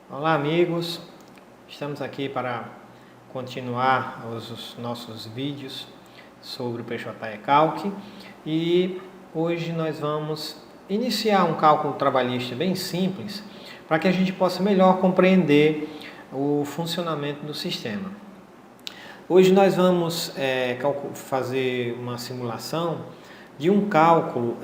Olá, amigos. Estamos aqui para continuar os nossos vídeos sobre o PJE Calc e hoje nós vamos iniciar um cálculo trabalhista bem simples para que a gente possa melhor compreender o funcionamento do sistema. Hoje nós vamos fazer uma simulação de um cálculo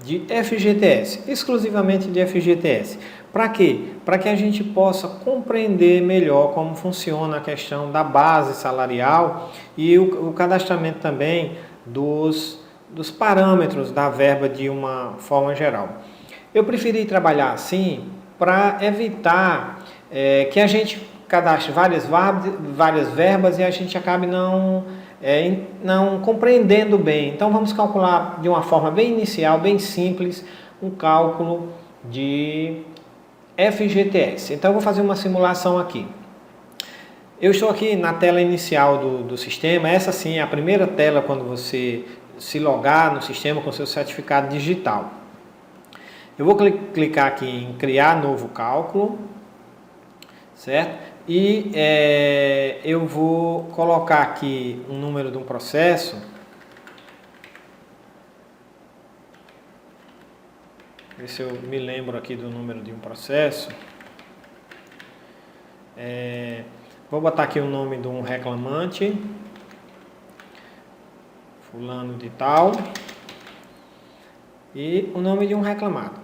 de FGTS, exclusivamente de FGTS. Para quê? Para que a gente possa compreender melhor como funciona a questão da base salarial e o cadastramento também dos parâmetros da verba de uma forma geral. Eu preferi trabalhar assim para evitar que a gente cadastre várias verbas e a gente acabe não compreendendo bem. Então vamos calcular de uma forma bem inicial, bem simples, um cálculo de FGTS. Então eu vou fazer uma simulação aqui. Eu estou aqui na tela inicial do sistema. Essa sim é a primeira tela quando você se logar no sistema com seu certificado digital. Eu vou clicar aqui em criar novo cálculo, certo? E eu vou colocar aqui um número de um processo. Ver se eu me lembro aqui do número de um processo. Vou botar aqui o nome de um reclamante, fulano de tal, e o nome de um reclamado.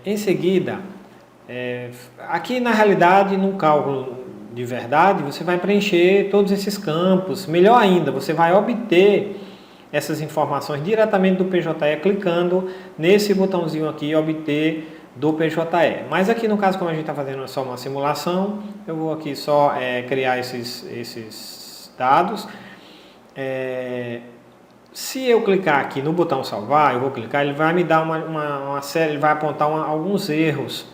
Em seguida, aqui na realidade, no cálculo de verdade, você vai preencher todos esses campos. Melhor ainda, você vai obter essas informações diretamente do PJE, clicando nesse botãozinho aqui, obter do PJE. Mas aqui no caso, como a gente está fazendo só uma simulação, eu vou aqui só criar esses dados. Se eu clicar aqui no botão salvar, eu vou clicar, ele vai me dar uma série, ele vai apontar alguns erros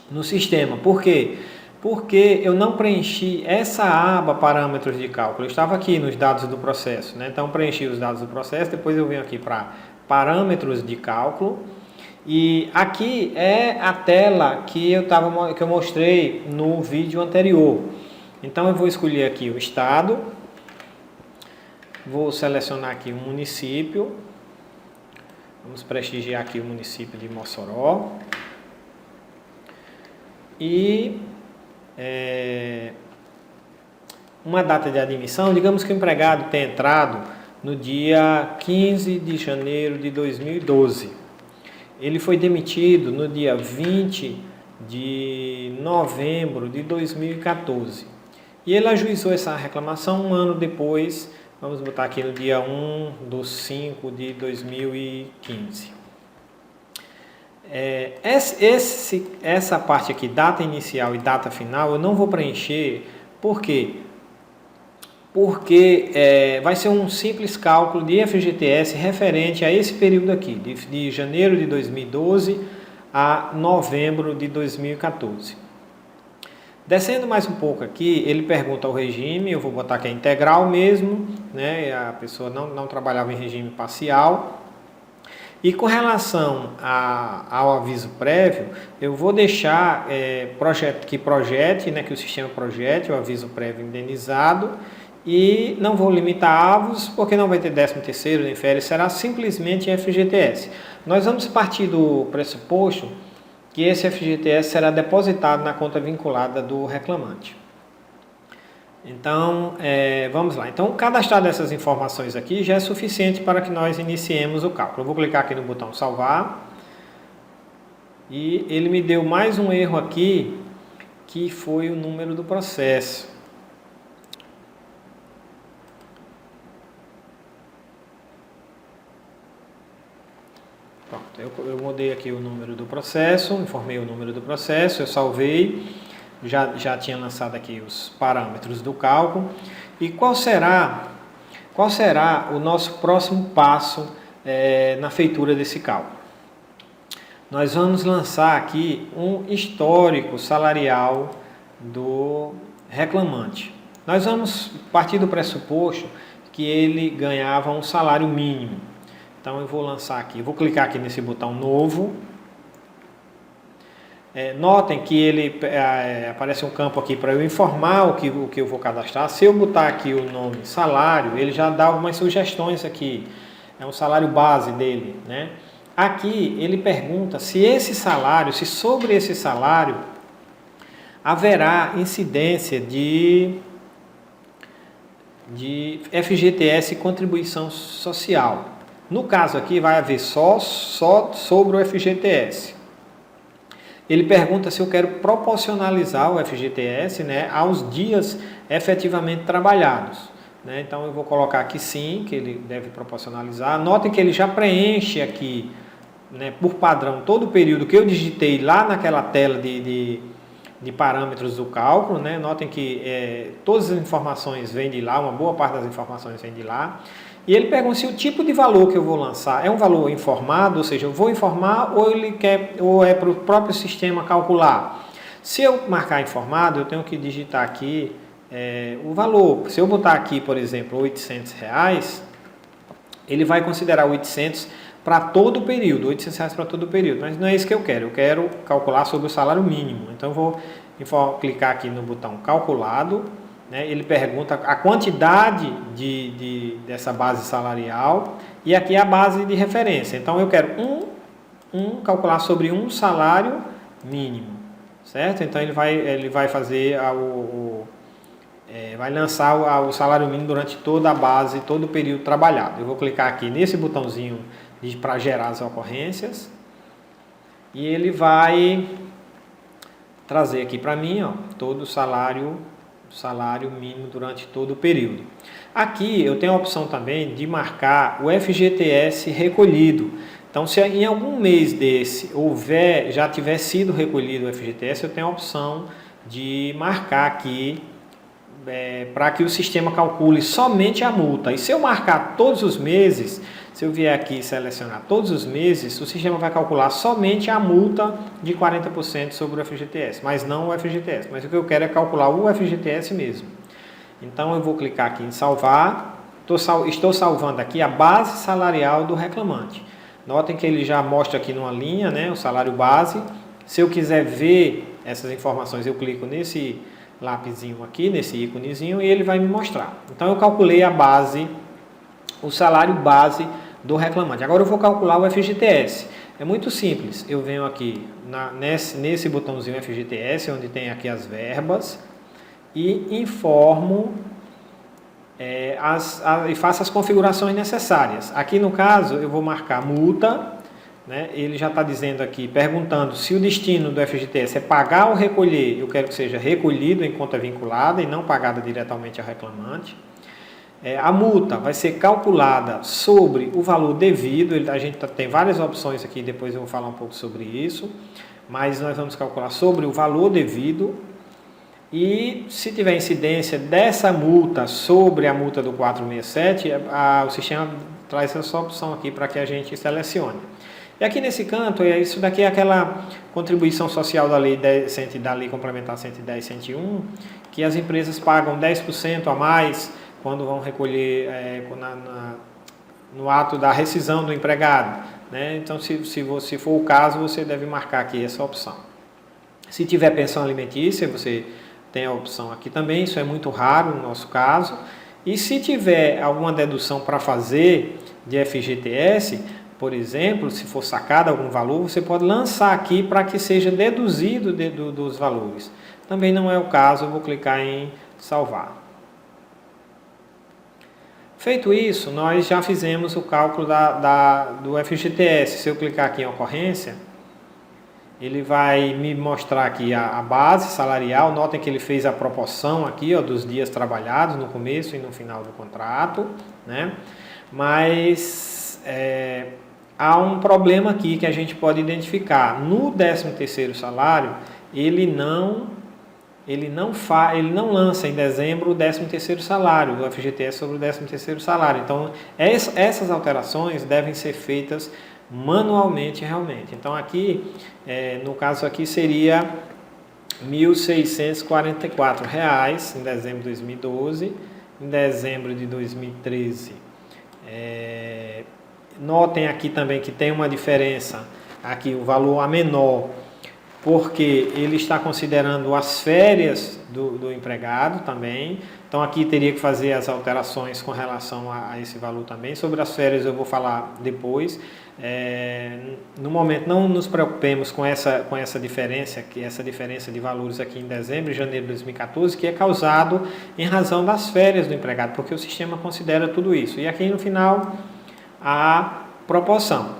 no sistema. Por quê? Porque eu não preenchi essa aba parâmetros de cálculo. Eu estava aqui nos dados do processo, né? Então preenchi os dados do processo, depois eu venho aqui para parâmetros de cálculo. E aqui é a tela que eu mostrei no vídeo anterior. Então eu vou escolher aqui o estado. Vou selecionar aqui um município. Vamos prestigiar aqui o município de Mossoró. E uma data de admissão. Digamos que o empregado tenha entrado no dia 15 de janeiro de 2012. Ele foi demitido no dia 20 de novembro de 2014. E ele ajuizou essa reclamação um ano depois. Vamos botar aqui no dia 1/5 de 2015. Essa parte aqui, data inicial e data final, eu não vou preencher. Por quê? Porque vai ser um simples cálculo de FGTS referente a esse período aqui, de janeiro de 2012 a novembro de 2014. Descendo mais um pouco aqui, ele pergunta ao regime, eu vou botar que é integral mesmo, né? A pessoa não trabalhava em regime parcial. E com relação ao aviso prévio, eu vou deixar que o sistema projete o aviso prévio indenizado e não vou limitar avos, porque não vai ter 13º nem férias, será simplesmente FGTS. Nós vamos partir do pressuposto que esse FGTS será depositado na conta vinculada do reclamante. Então, vamos lá. Então, cadastrar essas informações aqui já é suficiente para que nós iniciemos o cálculo. Eu vou clicar aqui no botão salvar. E ele me deu mais um erro aqui, que foi o número do processo. Pronto, eu mudei aqui o número do processo, informei o número do processo, eu salvei. Já tinha lançado aqui os parâmetros do cálculo. E qual será o nosso próximo passo na feitura desse cálculo? Nós vamos lançar aqui um histórico salarial do reclamante. Nós vamos partir do pressuposto que ele ganhava um salário mínimo. Então eu vou lançar aqui, eu vou clicar aqui nesse botão novo. Notem que ele aparece um campo aqui para eu informar o que eu vou cadastrar. Se eu botar aqui o nome salário, ele já dá algumas sugestões aqui. É um salário base dele, né? Aqui ele pergunta se sobre esse salário haverá incidência de FGTS e contribuição social. No caso aqui vai haver só sobre o FGTS. Ele pergunta se eu quero proporcionalizar o FGTS, né, aos dias efetivamente trabalhados, né? Então eu vou colocar aqui sim, que ele deve proporcionalizar. Notem que ele já preenche aqui, né, por padrão todo o período que eu digitei lá naquela tela de parâmetros do cálculo, né? Notem que todas as informações vêm de lá, uma boa parte das informações vem de lá. E ele pergunta se o tipo de valor que eu vou lançar é um valor informado, ou seja, eu vou informar ou é para o próprio sistema calcular. Se eu marcar informado, eu tenho que digitar aqui o valor. Se eu botar aqui, por exemplo, R$800, ele vai considerar 800 para todo o período, R$800 para todo o período, mas não é isso que eu quero calcular sobre o salário mínimo. Então eu vou clicar aqui no botão calculado, né? Ele pergunta a quantidade dessa base salarial e aqui a base de referência. Então eu quero calcular sobre um salário mínimo, certo? Então ele vai fazer vai lançar o salário mínimo durante toda a base, todo o período trabalhado. Eu vou clicar aqui nesse botãozinho para gerar as ocorrências e ele vai trazer aqui para mim, ó, todo o salário mínimo durante todo o período. Aqui eu tenho a opção também de marcar o FGTS recolhido. Então, se em algum mês desse já tiver sido recolhido o FGTS, eu tenho a opção de marcar aqui para que o sistema calcule somente a multa. E se eu marcar todos os meses, se eu vier aqui e selecionar todos os meses, o sistema vai calcular somente a multa de 40% sobre o FGTS, mas não o FGTS. Mas o que eu quero é calcular o FGTS mesmo. Então eu vou clicar aqui em salvar. Estou salvando aqui a base salarial do reclamante. Notem que ele já mostra aqui numa linha, né, o salário base. Se eu quiser ver essas informações, eu clico nesse lapisinho aqui, nesse íconezinho, e ele vai me mostrar. Então eu calculei a base, o salário base do reclamante. Agora eu vou calcular o FGTS. É muito simples. Eu venho aqui nesse botãozinho FGTS, onde tem aqui as verbas, e informo e faço as configurações necessárias. Aqui no caso eu vou marcar multa, né? Ele já está dizendo aqui, perguntando se o destino do FGTS é pagar ou recolher. Eu quero que seja recolhido em conta vinculada e não pagada diretamente ao reclamante. A multa vai ser calculada sobre o valor devido. A gente tem várias opções aqui, depois eu vou falar um pouco sobre isso. Mas nós vamos calcular sobre o valor devido. E se tiver incidência dessa multa sobre a multa do 467, o sistema traz essa opção aqui para que a gente selecione. E aqui nesse canto, isso daqui é aquela contribuição social da lei complementar 110, 101, que as empresas pagam 10% a mais quando vão recolher no ato da rescisão do empregado, né? Então, se for o caso, você deve marcar aqui essa opção. Se tiver pensão alimentícia, você tem a opção aqui também, isso é muito raro no nosso caso. E se tiver alguma dedução para fazer de FGTS, por exemplo, se for sacado algum valor, você pode lançar aqui para que seja deduzido dos valores. Também não é o caso, eu vou clicar em salvar. Feito isso, nós já fizemos o cálculo do FGTS. Se eu clicar aqui em ocorrência, ele vai me mostrar aqui a base salarial. Notem que ele fez a proporção aqui, ó, dos dias trabalhados no começo e no final do contrato, né? Mas há um problema aqui que a gente pode identificar. No 13º salário, ele não lança em dezembro o 13º salário, do FGTS sobre o 13º salário. Então, essas alterações devem ser feitas manualmente realmente. Então, aqui, no caso aqui, seria R$ 1.644 em dezembro de 2012, em dezembro de 2013. Notem aqui também que tem uma diferença, aqui o valor a menor, porque ele está considerando as férias do empregado também. Então aqui teria que fazer as alterações com relação a esse valor também. Sobre as férias eu vou falar depois. No momento não nos preocupemos com essa diferença, que essa diferença de valores aqui em dezembro e janeiro de 2014, que é causado em razão das férias do empregado, porque o sistema considera tudo isso. E aqui no final a proporção,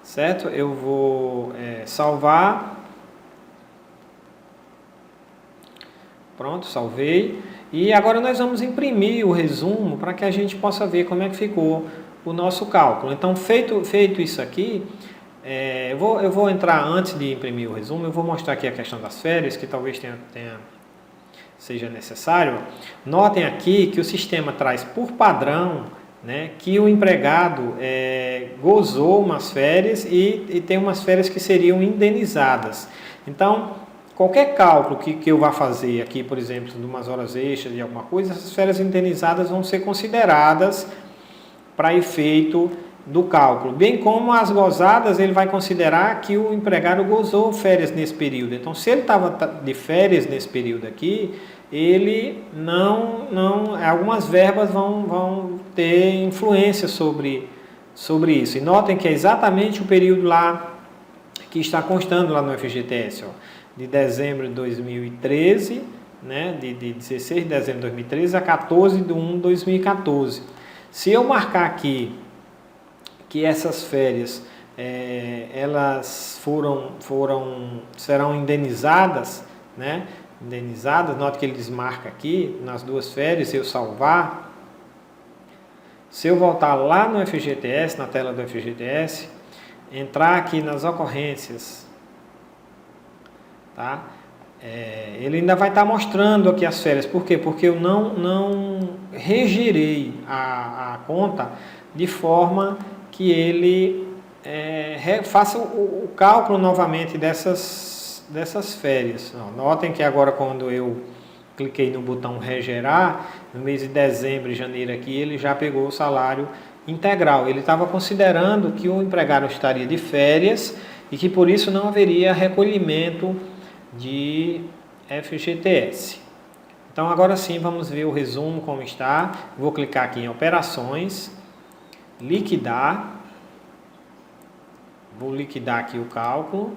certo? Eu vou salvar. Pronto, salvei. E agora nós vamos imprimir o resumo para que a gente possa ver como é que ficou o nosso cálculo. Então, feito isso aqui, eu vou entrar antes de imprimir o resumo, eu vou mostrar aqui a questão das férias, que talvez seja necessário. Notem aqui que o sistema traz por padrão, né, que o empregado gozou umas férias e tem umas férias que seriam indenizadas. Então, qualquer cálculo que eu vá fazer aqui, por exemplo, de umas horas extras de alguma coisa, essas férias indenizadas vão ser consideradas para efeito do cálculo. Bem como as gozadas, ele vai considerar que o empregado gozou férias nesse período. Então, se ele estava de férias nesse período aqui, ele algumas verbas vão ter influência sobre isso. E notem que é exatamente o período lá que está constando lá no FGTS, ó, de dezembro de 2013, né, de 16 de dezembro de 2013 a 14 de 1 de 2014. Se eu marcar aqui que essas férias elas serão indenizadas, né? Indenizadas, note que ele desmarca aqui nas duas férias, se eu salvar, se eu voltar lá no FGTS, na tela do FGTS, entrar aqui nas ocorrências, tá? Ele ainda vai estar mostrando aqui as férias. Por quê? Porque eu não regirei a conta de forma que ele faça o cálculo novamente dessas férias. Notem que agora, quando eu cliquei no botão regerar, no mês de dezembro e janeiro aqui, ele já pegou o salário integral. Ele estava considerando que o empregado estaria de férias e que por isso não haveria recolhimento de FGTS. Então agora sim vamos ver o resumo como está. Vou clicar aqui em operações, liquidar, vou liquidar aqui o cálculo,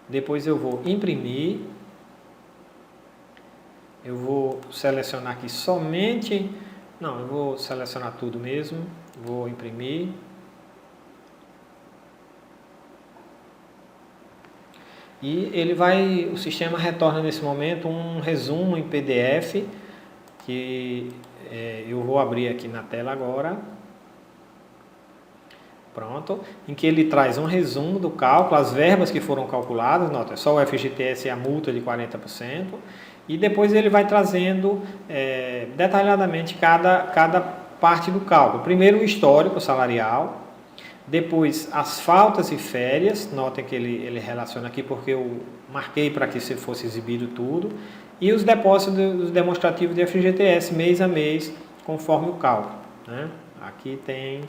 depois eu vou imprimir, eu vou selecionar aqui somente, eu vou selecionar tudo mesmo, vou imprimir. E o sistema retorna nesse momento um resumo em PDF, que eu vou abrir aqui na tela agora. Pronto, em que ele traz um resumo do cálculo, as verbas que foram calculadas, nota, só o FGTS e a multa de 40%, e depois ele vai trazendo detalhadamente cada parte do cálculo. Primeiro o histórico salarial, depois as faltas e férias, notem que ele relaciona aqui porque eu marquei para que se fosse exibido tudo, e os depósitos demonstrativos de FGTS mês a mês, conforme o cálculo, né? Aqui tem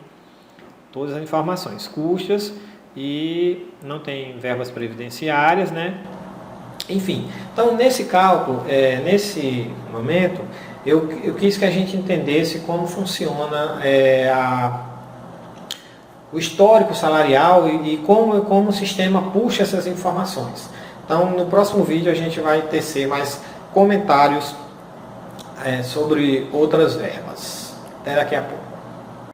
todas as informações, custas e não tem verbas previdenciárias, né? Enfim, então nesse cálculo, nesse momento, eu quis que a gente entendesse como funciona o histórico salarial e como o sistema puxa essas informações. Então, no próximo vídeo a gente vai tecer mais comentários sobre outras verbas. Até daqui a pouco.